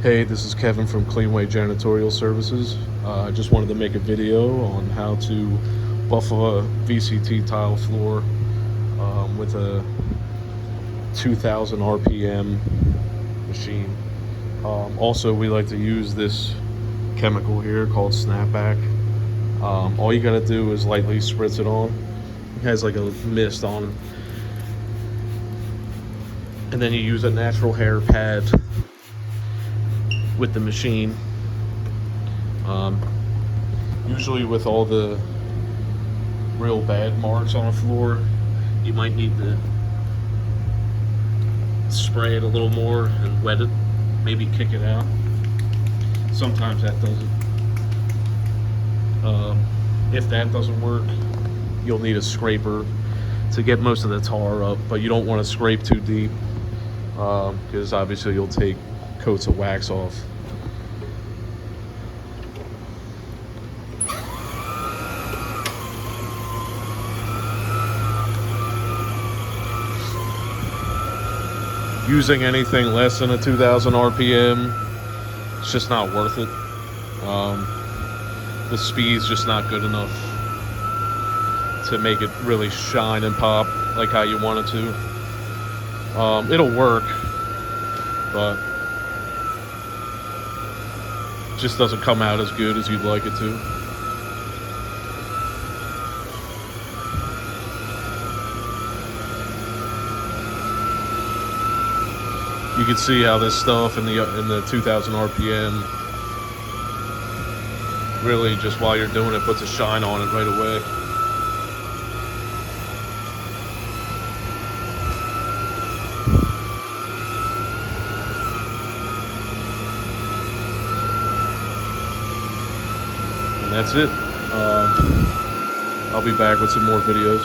Hey, this is Kevin from Cleanway Janitorial Services. I just wanted to make a video on how to buff a VCT tile floor with a 2000 RPM machine. Also, we like to use this chemical here called Snapback. All you gotta do is lightly spritz it on. It has like a mist on it. And then you use a natural hair pad with the machine. Usually with all the real bad marks on a floor, you might need to spray it a little more and wet it, maybe kick it out. Sometimes that does it. If that doesn't work, you'll need a scraper to get most of the tar up, but you don't want to scrape too deep because obviously you'll take coats of wax off. Using anything less than a 2000 RPM, it's just not worth it. The speed's just not good enough to make it really shine and pop like how you want it to. It'll work, but it just doesn't come out as good as you'd like it to. You can see how this stuff in the 2000 RPM really, just while you're doing it, puts a shine on it right away. And that's it. I'll be back with some more videos.